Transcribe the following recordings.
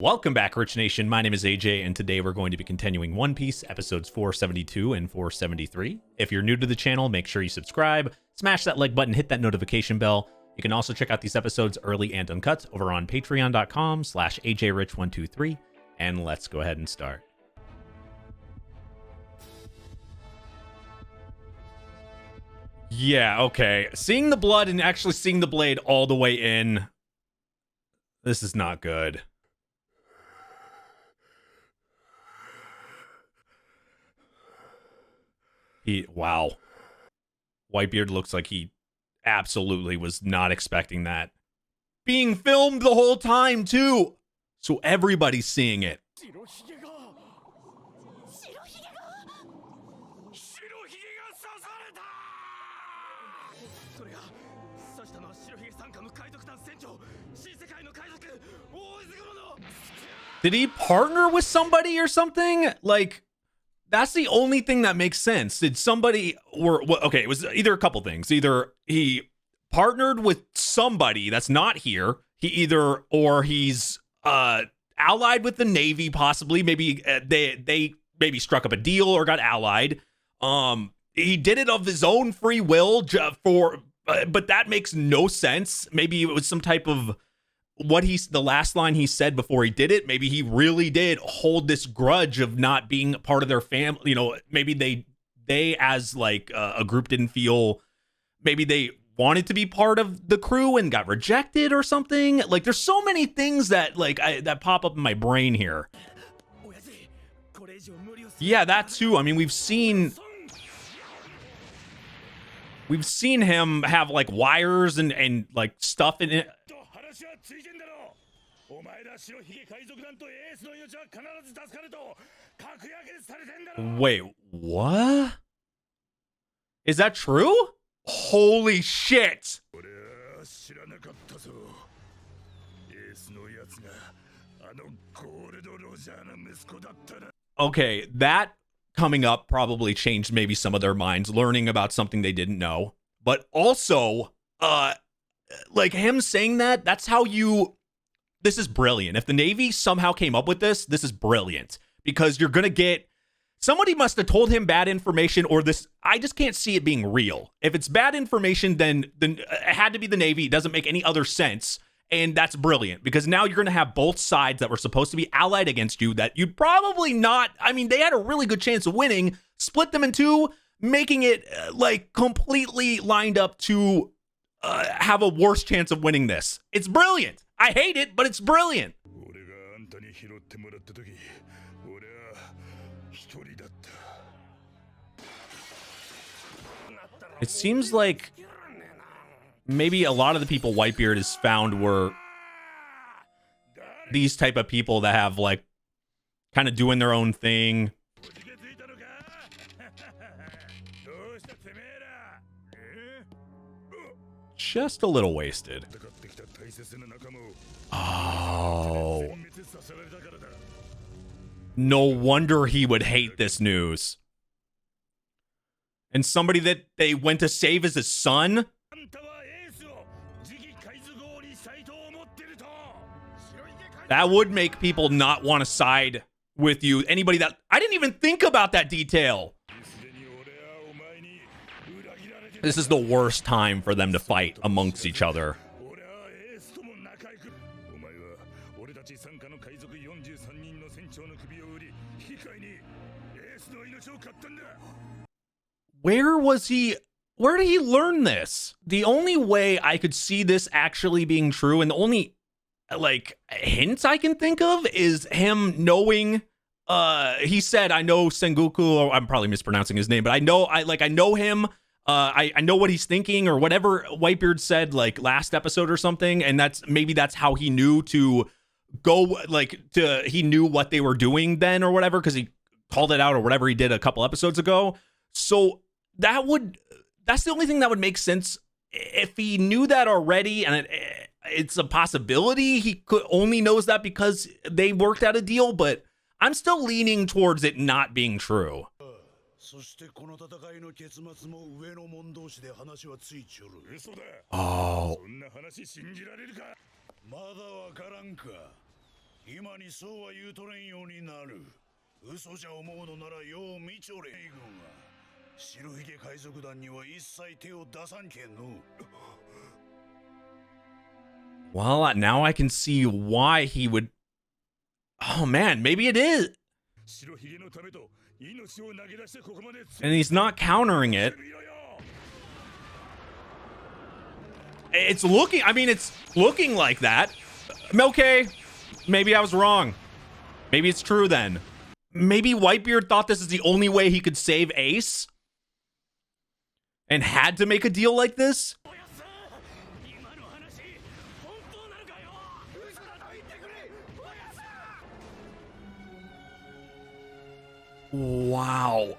Welcome back, Rich Nation. My name is AJ, and today we're going to be continuing One Piece episodes 472 and 473. If you're new to the channel, make sure you subscribe, smash that like button, hit that notification bell. You can also check out these episodes early and uncut over on patreon.com/AJRich123, and let's go ahead and start. Yeah, okay. Seeing the blood and actually seeing the blade all the way in, this is not good. Wow. Whitebeard looks like he absolutely was not expecting that. Being filmed the whole time, too. So everybody's seeing it. Did he partner with somebody or something? Like, that's the only thing that makes sense. Did somebody, okay, it was either a couple things. Either he partnered with somebody that's not here, or he's allied with the Navy, possibly. Maybe they maybe struck up a deal or got allied. He did it of his own free will but that makes no sense. Maybe it was some type of the last line he said before he did it. Maybe he really did hold this grudge of not being part of their family. You know, maybe they as like a group didn't feel, maybe they wanted to be part of the crew and got rejected or something. Like, there's so many things that that pop up in my brain here. Yeah, that too. I mean, we've seen him have like wires and like stuff in it. Wait, what? Is that true? Holy shit! Okay, that coming up probably changed maybe some of their minds, learning about something they didn't know. But also, like him saying that's how this is brilliant. If the Navy somehow came up with this is brilliant, because you're gonna get, somebody must have told him bad information, or this, I just can't see it being real. If it's bad information, then it had to be the Navy. It doesn't make any other sense. And that's brilliant, because now you're going to have both sides that were supposed to be allied against you that you'd probably not, I mean, they had a really good chance of winning, split them in two, making it like completely lined up to have a worse chance of winning this. It's brilliant. I hate it, but it's brilliant. It seems like maybe a lot of the people Whitebeard has found were these type of people that have like kind of doing their own thing. Just a little wasted. Oh. No wonder he would hate this news. And somebody that they went to save is his son? That would make people not want to side with you. Anybody that, I didn't even think about that detail. This is the worst time for them to fight amongst each other. Where did he learn this? The only way I could see this actually being true, and the only like hints I can think of, is him knowing, he said, I know Sengoku, or I'm probably mispronouncing his name, but I know him. I know what he's thinking, or whatever Whitebeard said like last episode or something, and that's how he knew to go, he knew what they were doing then or whatever, because he called it out or whatever he did a couple episodes ago. So that's the only thing that would make sense. If he knew that already, and it's a possibility he only knows that because they worked out a deal, but I'm still leaning towards it not being true. そしてこの戦いの結末も上の門同士で話はついちょる。嘘だ。そんな話信じられるか。まだわからんか。今にそうは言うとれんようになる。嘘じゃ思うのならよう見ちょれ。海軍は白ひげ海賊団には一切手を出さんけんの。Well, now I can see why he would. Oh man, maybe it is. And he's not countering it. It's looking, I mean, it's looking like that. Okay, maybe I was wrong. Maybe it's true then. Maybe Whitebeard thought this is the only way he could save Ace and had to make a deal like this. Wow.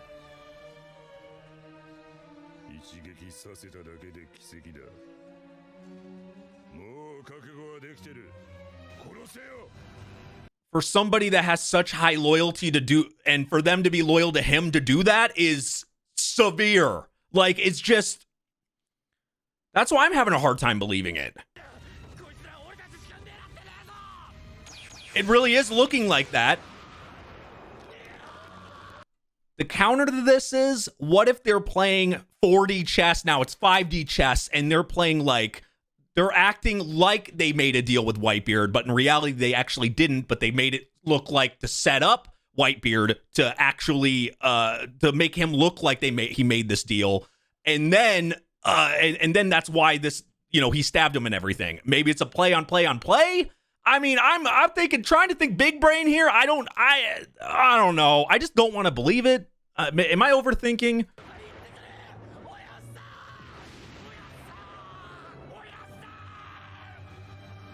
For somebody that has such high loyalty to do, and for them to be loyal to him to do that is severe. Like, it's just, that's why I'm having a hard time believing it. It really is looking like that. The counter to this is, what if they're playing 4D chess? Now it's 5D chess, and they're playing like, they're acting like they made a deal with Whitebeard, but in reality, they actually didn't, but they made it look like to set up Whitebeard to actually, to make him look like he made this deal. And then, and then that's why this, you know, he stabbed him and everything. Maybe it's a play on play on play. I mean, I'm thinking, trying to think big brain here. I don't know. I just don't want to believe it. Am I overthinking?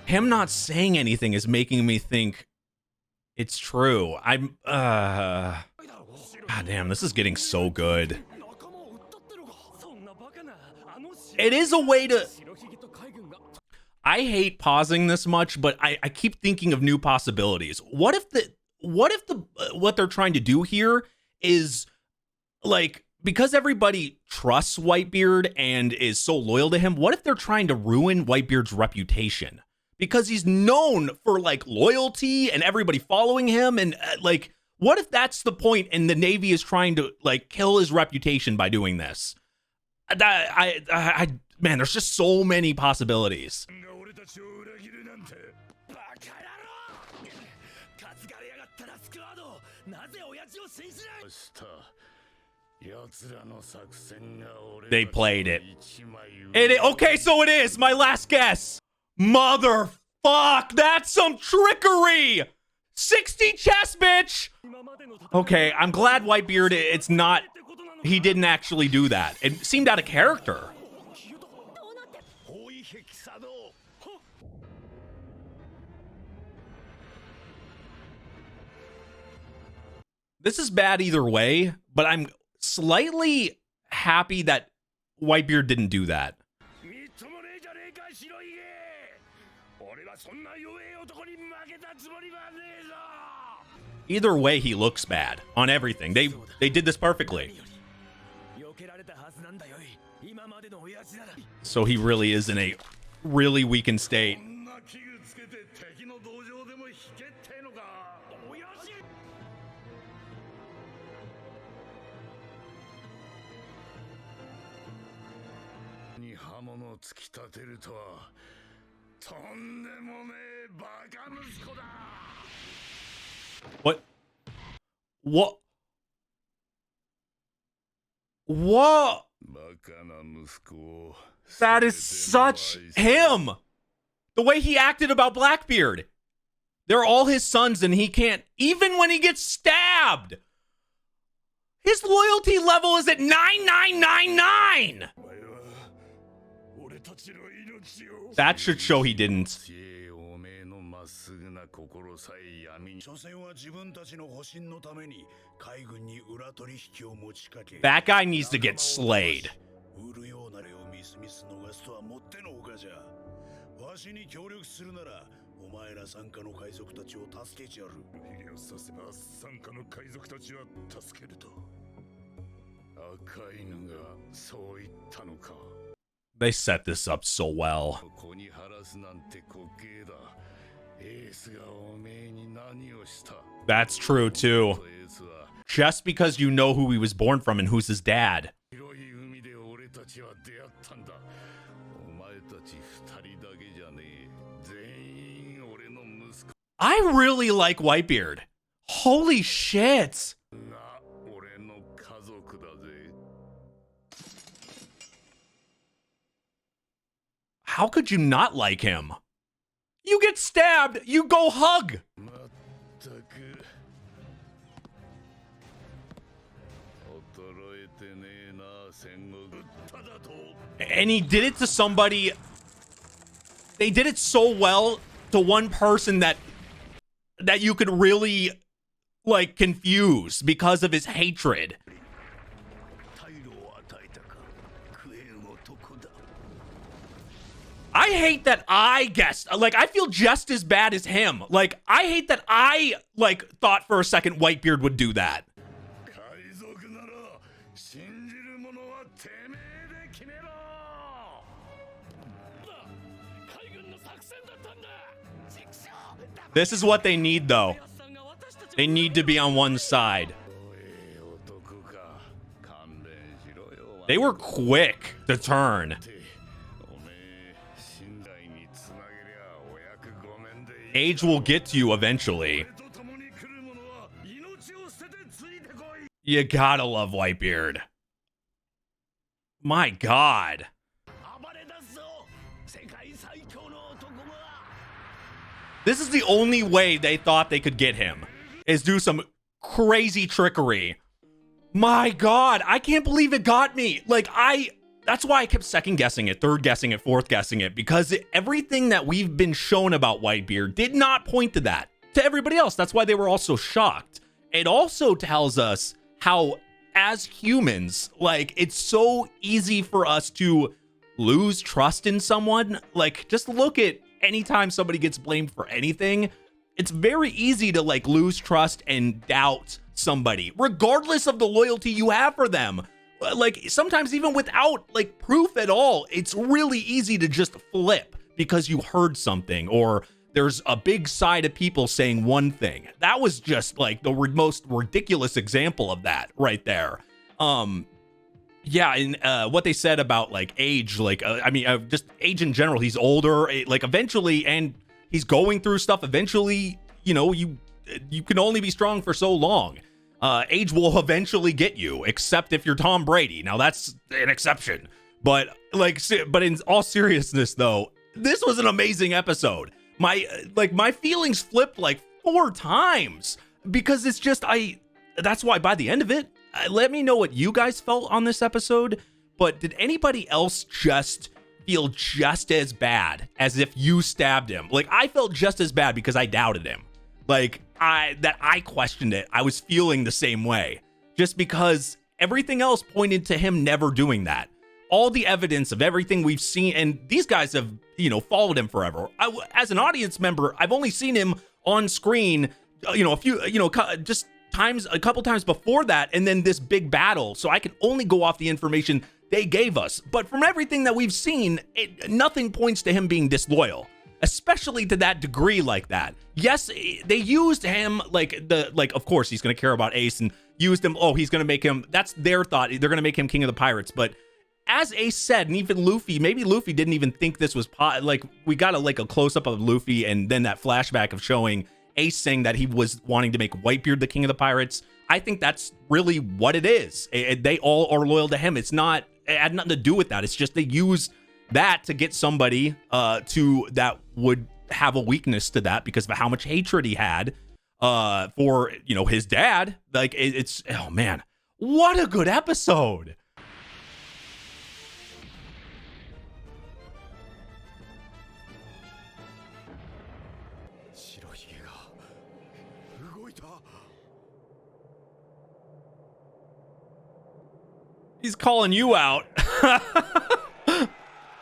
Him not saying anything is making me think it's true. God damn, this is getting so good. It is a way to... I hate pausing this much, but I keep thinking of new possibilities. What if what they're trying to do here is, like, because everybody trusts Whitebeard and is so loyal to him, what if they're trying to ruin Whitebeard's reputation? Because he's known for, like, loyalty and everybody following him, and like, what if that's the point and the Navy is trying to, like, kill his reputation by doing this? Man, there's just so many possibilities. They played it. Okay, so it is my last guess. Motherfuck, that's some trickery. 60 chess, bitch. Okay, I'm glad Whitebeard, it's not, he didn't actually do that. It seemed out of character. This is bad either way, but I'm slightly happy that Whitebeard didn't do that. Either way, he looks bad on everything. They did this perfectly. So he really is in a really weakened state. What? What? What? That is such him. The way he acted about Blackbeard. They're all his sons and he can't, even when he gets stabbed. His loyalty level is at 9999. That should show he didn't. That guy needs to get slayed. They set this up so well. エースがおめえに何をした。 That's true too. エースは Just because you know who he was born from and who's his dad. 広い海で俺たちは出会ったんだ。お前たち二人だけじゃねえ。全員俺の息子 I really like Whitebeard. Holy shit. が俺の家族だぜ。 How could you not like him? You get stabbed, you go hug. まったく衰えてねえな戦国ただと。 And he did it to somebody. They did it so well to one person that you could really like confuse because of his hatred. 退路を与えたか食えん男だ。 I hate that I guessed. Like, I feel just as bad as him. Like, I hate that I, like, thought for a second Whitebeard would do that. 海賊なら信じる者はてめえで決めろ。海軍の作戦だったんだ。 This is what they need, though. They need to be on one side. おい男か勘弁しろよ。 They were quick to turn. おめえ信頼につなげりゃお役御免でいい。 Age will get to you eventually. 俺と共に来る者は命を捨ててついてこい。 You gotta love Whitebeard. My God. 暴れ出すぞ世界最強の男が。 This is the only way they thought they could get him, is do some crazy trickery. My God, I can't believe it got me. Like, that's why I kept second guessing it, third guessing it, fourth guessing it, because everything that we've been shown about Whitebeard did not point to that. To everybody else, that's why they were all so shocked. It also tells us how, as humans, like, it's so easy for us to lose trust in someone. Like, just look at anytime somebody gets blamed for anything, it's very easy to like lose trust and doubt somebody, regardless of the loyalty you have for them. Like sometimes even without like proof at all, it's really easy to just flip because you heard something or there's a big side of people saying one thing. That was just like the most ridiculous example of that right there. Yeah, and what they said about like age, like I mean, just age in general. He's older, like eventually, and he's going through stuff. Eventually, you know, you can only be strong for so long. Age will eventually get you, except if you're Tom Brady. Now that's an exception, but in all seriousness, though, this was an amazing episode. My feelings flipped like 4 times because it's just That's why by the end of it. Let me know what you guys felt on this episode, but did anybody else just feel just as bad as if you stabbed him? Like, I felt just as bad because I doubted him. Like, I questioned it. I was feeling the same way. Just because everything else pointed to him never doing that. All the evidence of everything we've seen, and these guys have, you know, followed him forever. As an audience member, I've only seen him on screen, a couple times before that, and then this big battle, so I can only go off the information they gave us. But from everything that we've seen, nothing points to him being disloyal, especially to that degree like that. Yes, they used him of course he's gonna care about Ace and used him. Oh, he's gonna make him. That's their thought. They're gonna make him king of the pirates. But as Ace said, and even Luffy, maybe Luffy didn't even think this was we got a close up of Luffy, and then that flashback of showing Ace saying that he was wanting to make Whitebeard the king of the pirates. I think that's really what it is. They all are loyal to him. It had nothing to do with that. It's just they use that to get somebody that would have a weakness to that because of how much hatred he had for, you know, his dad. Like, it's, oh man, what a good episode. He's calling you out.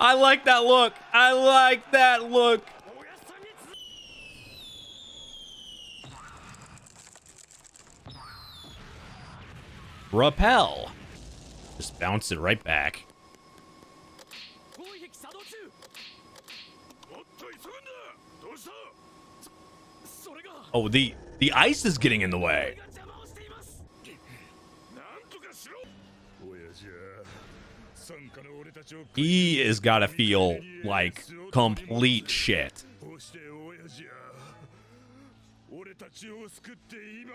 I like that look. I like that look. Repel. Just bounce it right back. Oh, the ice is getting in the way. He is gotta feel like complete shit.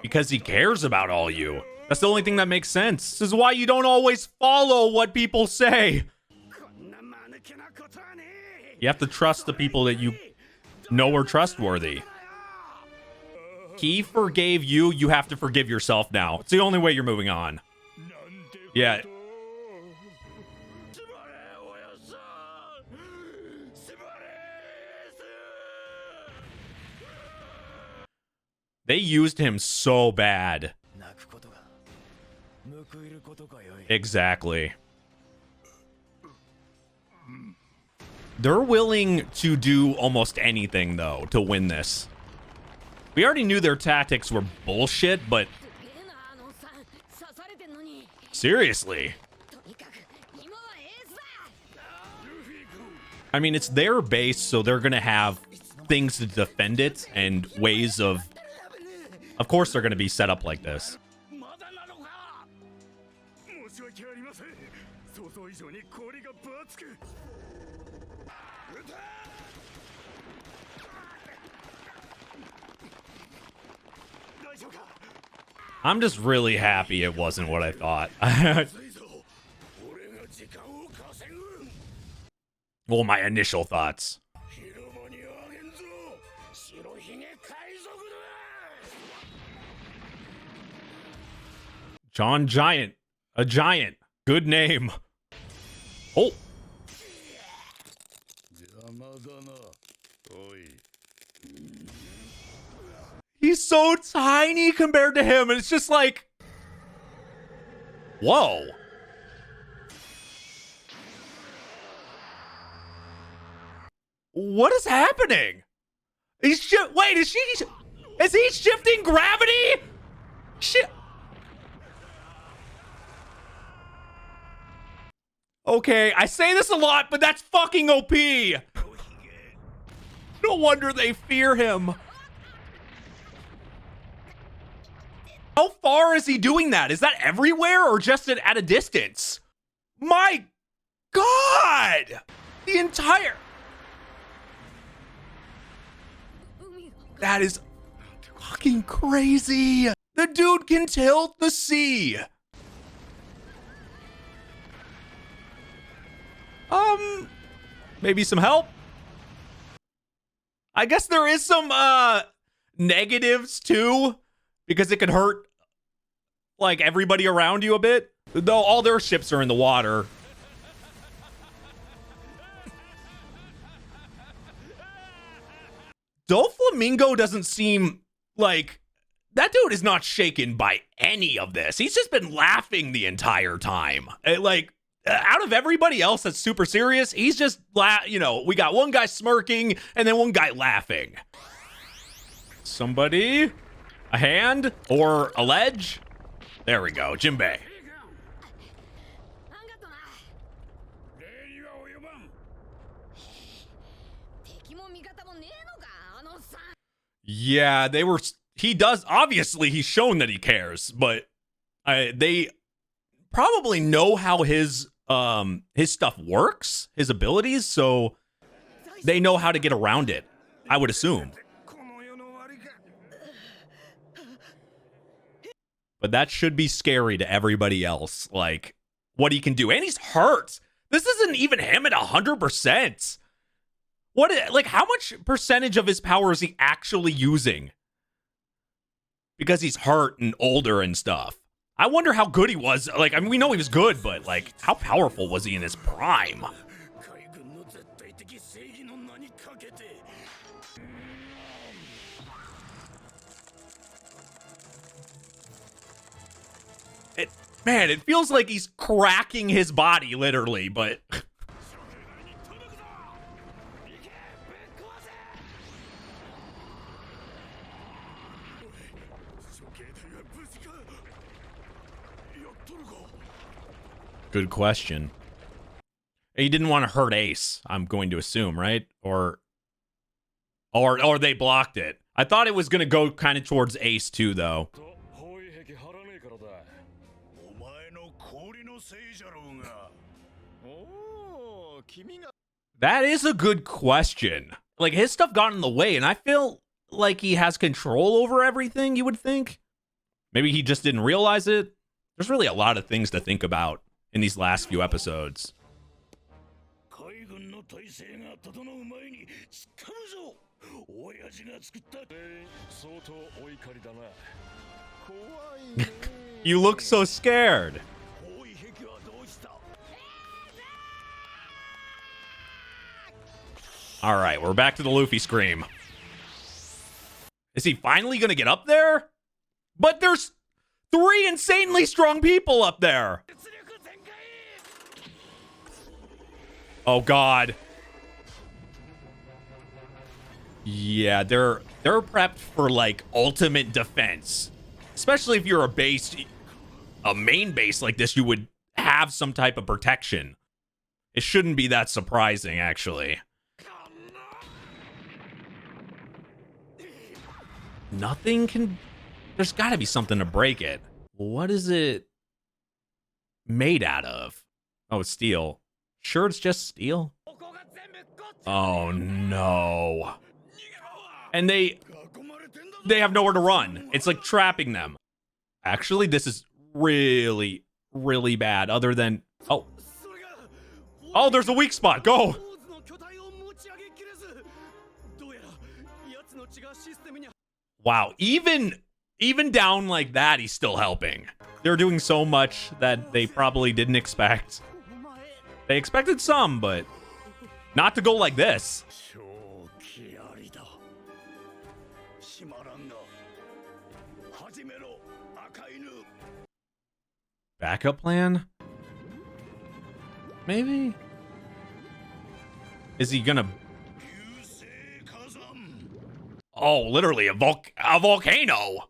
Because he cares about all you. That's the only thing that makes sense. This is why you don't always follow what people say. You have to trust the people that you know are trustworthy. He forgave you. You have to forgive yourself now. It's the only way you're moving on. Yeah. They used him so bad. Exactly. They're willing to do almost anything, though, to win this. We already knew their tactics were bullshit, but... seriously. I mean, it's their base, so they're gonna have things to defend it and ways of... Of course they're gonna be set up like this. I'm just really happy it wasn't what I thought. Well, my initial thoughts. John Giant. A giant. Good name. Oh. He's so tiny compared to him, and it's just like... whoa. What is happening? Wait, is he shifting gravity? Shit. Okay, I say this a lot, but that's fucking OP. No wonder they fear him. How far is he doing that? Is that everywhere or just at a distance? My God! The entire... that is fucking crazy. The dude can tilt the sea. Maybe some help? I guess there is some, negatives too, because it could hurt, like, everybody around you a bit. Though all their ships are in the water. Doflamingo doesn't seem like... that dude is not shaken by any of this. He's just been laughing the entire time. Like... out of everybody else that's super serious, he's just, you know, we got one guy smirking and then one guy laughing. Somebody? A hand? Or a ledge? There we go, Jinbei. Yeah, they were... he does... obviously, he's shown that he cares, but they probably know how his stuff works, his abilities, so they know how to get around it, I would assume. But that should be scary to everybody else, like, what he can do. And he's hurt. This isn't even him at 100%. Like, how much percentage of his power is he actually using? Because he's hurt and older and stuff. I wonder how good he was. Like, I mean, we know he was good, but, like, how powerful was he in his prime? Man, it feels like he's cracking his body, literally, but... Good question. He didn't want to hurt Ace, I'm going to assume, right? Or they blocked it. I thought it was gonna go kind of towards Ace too, though. お前の氷のせいじゃろうが。That is a good question. Like, his stuff got in the way, and I feel like he has control over everything, you would think. Maybe he just didn't realize it. There's really a lot of things to think about in these last few episodes. 海軍の体制が整う前に掴むぞ。親父が作った。相当お怒りだな。怖いね。You look so scared. 包囲壁はどうした？ All right, we're back to the Luffy scream. Is he finally going to get up there? But there's 3 insanely strong people up there. Oh, God. Yeah, they're prepped for, like, ultimate defense. Especially if you're a main base like this, you would have some type of protection. It shouldn't be that surprising, actually. Nothing can... There's got to be something to break it. What is it made out of? Oh, it's steel. Sure, it's just steel? Oh, no. And they have nowhere to run. It's like trapping them. Actually, this is really, really bad. Other than... Oh. Oh, there's a weak spot. Go. Wow, even down like that, he's still helping. They're doing so much that they probably didn't expect. They expected some, but not to go like this. Backup plan? Maybe? Is he gonna... Oh, literally a volcano.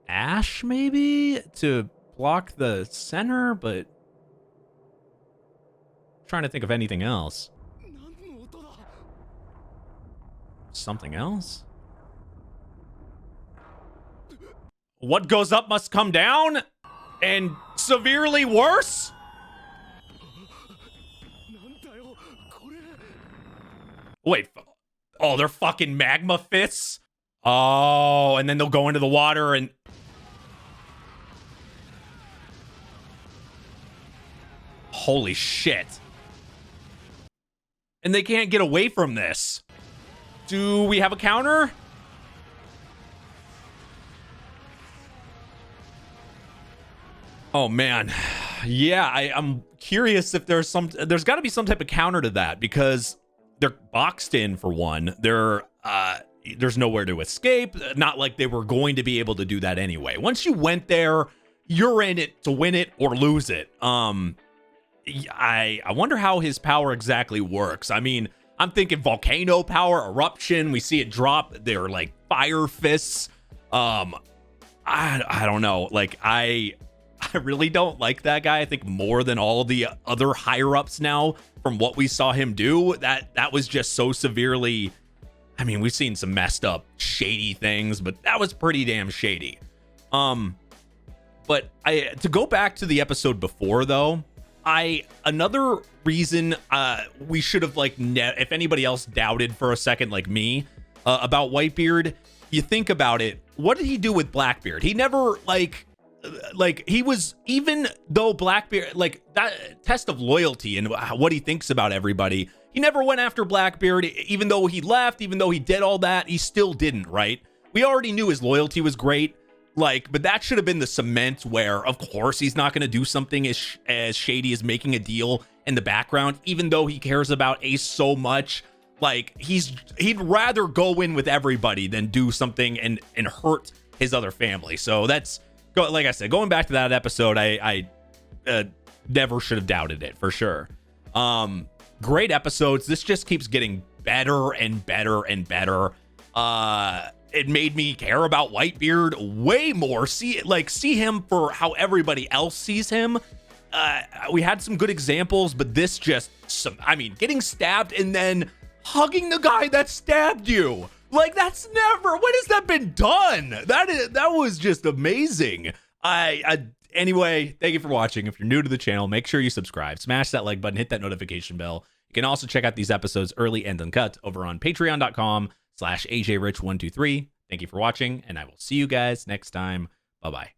Ash, maybe? To block the center, but... Trying to think of anything else. Something else? What goes up must come down? And severely worse? Wait. Oh, they're fucking magma fists? Oh, and then they'll go into the water and... Holy shit. And they can't get away from this. Do we have a counter? Oh, man. Yeah, I'm curious if there's got to be some type of counter to that, because they're boxed in, for one. There's nowhere to escape. Not like they were going to be able to do that anyway. Once you went there, you're in it to win it or lose it. I wonder how his power exactly works. I mean, I'm thinking volcano power, eruption. We see it drop. They're like fire fists. I don't know. Like, I really don't like that guy. I think more than all the other higher ups now, from what we saw him do, that was just so severely... I mean, we've seen some messed up, shady things, but that was pretty damn shady. But to go back to the episode before, though, another reason we should have, like, if anybody else doubted for a second, like me, about Whitebeard, you think about it, what did he do with Blackbeard? He never, like he was, even though Blackbeard, like, that test of loyalty and what he thinks about everybody, he never went after Blackbeard. Even though he left, even though he did all that, he still didn't, right? We already knew his loyalty was great, like, but that should have been the cement where, of course, he's not going to do something as shady as making a deal in the background, even though he cares about Ace so much. Like, he'd rather go in with everybody than do something and hurt his other family. So that's, like I said, going back to that episode, I never should have doubted it, for sure. Great episodes. This just keeps getting better and better and better. It made me care about Whitebeard way more. See him for how everybody else sees him. we had some good examples, but this just getting stabbed and then hugging the guy that stabbed you. Like, that's never, when has that been done? That was just amazing. Anyway, thank you for watching. If you're new to the channel, make sure you subscribe, smash that like button, hit that notification bell. You can also check out these episodes early and uncut over on patreon.com/AJRich123. Thank you for watching, and I will see you guys next time. Bye-bye.